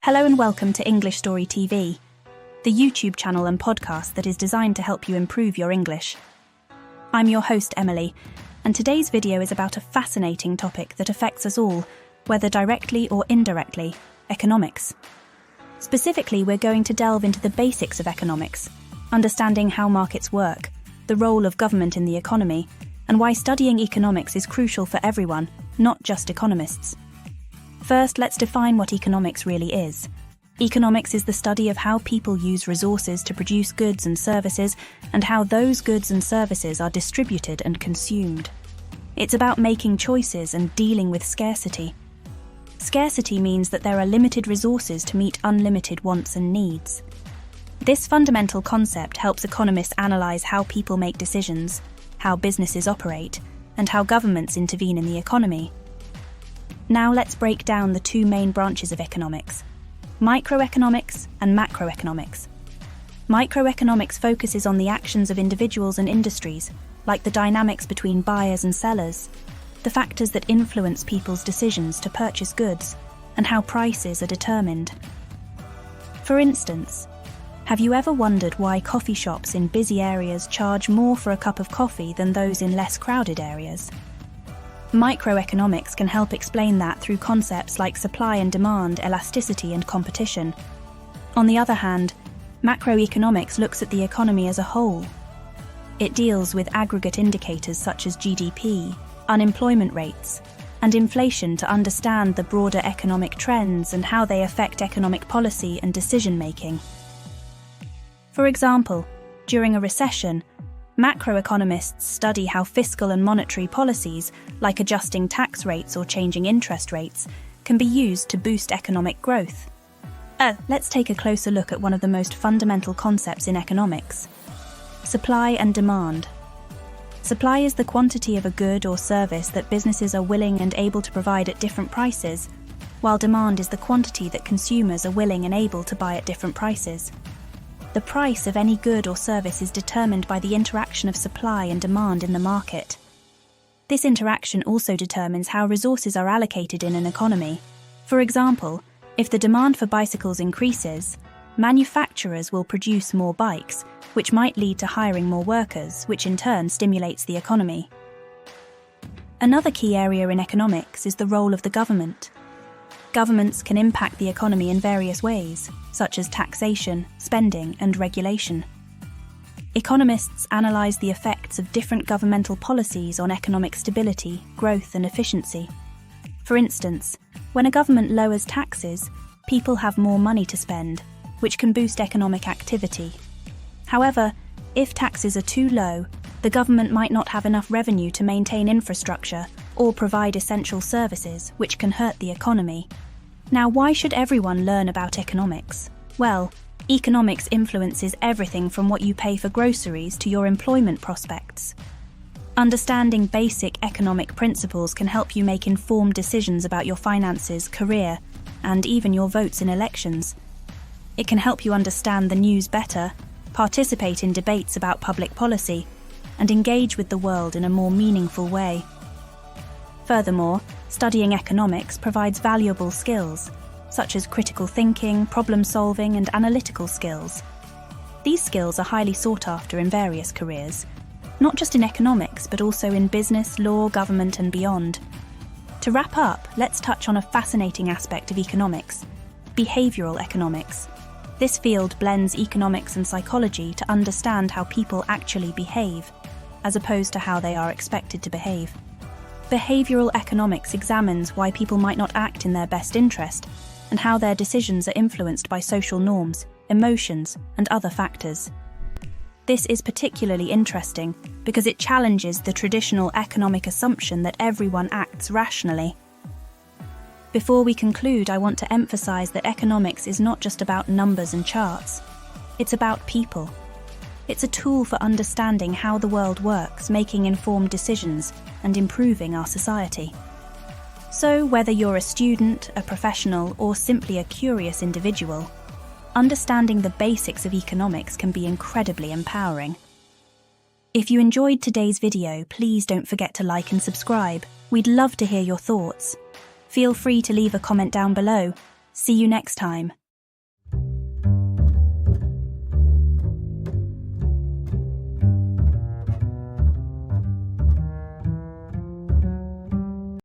Hello and welcome to English Story TV, the YouTube channel and podcast that is designed to help you improve your English. I'm your host, Emily, and today's video is about a fascinating topic that affects us all, whether directly or indirectly: economics. Specifically, we're going to delve into the basics of economics, understanding how markets work, the role of government in the economy, and why studying economics is crucial for everyone, not just economists. First, let's define what economics really is. Economics is the study of how people use resources to produce goods and services, and how those goods and services are distributed and consumed. It's about making choices and dealing with scarcity. Scarcity means that there are limited resources to meet unlimited wants and needs. This fundamental concept helps economists analyze how people make decisions, how businesses operate, and how governments intervene in the economy. Now let's break down the two main branches of economics: microeconomics and macroeconomics. Microeconomics focuses on the actions of individuals and industries, like the dynamics between buyers and sellers, the factors that influence people's decisions to purchase goods, and how prices are determined. For instance, have you ever wondered why coffee shops in busy areas charge more for a cup of coffee than those in less crowded areas? Microeconomics can help explain that through concepts like supply and demand, elasticity, and competition. On the other hand, macroeconomics looks at the economy as a whole. It deals with aggregate indicators such as GDP, unemployment rates, and inflation to understand the broader economic trends and how they affect economic policy and decision-making. For example, during a recession, macroeconomists study how fiscal and monetary policies, like adjusting tax rates or changing interest rates, can be used to boost economic growth. Let's take a closer look at one of the most fundamental concepts in economics: supply and demand. Supply is the quantity of a good or service that businesses are willing and able to provide at different prices, while demand is the quantity that consumers are willing and able to buy at different prices. The price of any good or service is determined by the interaction of supply and demand in the market. This interaction also determines how resources are allocated in an economy. For example, if the demand for bicycles increases, manufacturers will produce more bikes, which might lead to hiring more workers, which in turn stimulates the economy. Another key area in economics is the role of the government. Governments can impact the economy in various ways, such as taxation, spending, and regulation. Economists analyze the effects of different governmental policies on economic stability, growth, and efficiency. For instance, when a government lowers taxes, people have more money to spend, which can boost economic activity. However, if taxes are too low, the government might not have enough revenue to maintain infrastructure or provide essential services, which can hurt the economy. Now, why should everyone learn about economics? Well, economics influences everything from what you pay for groceries to your employment prospects. Understanding basic economic principles can help you make informed decisions about your finances, career, and even your votes in elections. It can help you understand the news better, participate in debates about public policy, and engage with the world in a more meaningful way. Furthermore, studying economics provides valuable skills, such as critical thinking, problem-solving, and analytical skills. These skills are highly sought after in various careers, not just in economics, but also in business, law, government, and beyond. To wrap up, let's touch on a fascinating aspect of economics: behavioral economics. This field blends economics and psychology to understand how people actually behave, as opposed to how they are expected to behave. Behavioral economics examines why people might not act in their best interest and how their decisions are influenced by social norms, emotions, and other factors. This is particularly interesting because it challenges the traditional economic assumption that everyone acts rationally. Before we conclude, I want to emphasize that economics is not just about numbers and charts. It's about people. It's a tool for understanding how the world works, making informed decisions, and improving our society. So, whether you're a student, a professional, or simply a curious individual, understanding the basics of economics can be incredibly empowering. If you enjoyed today's video, please don't forget to like and subscribe. We'd love to hear your thoughts. Feel free to leave a comment down below, See you next time.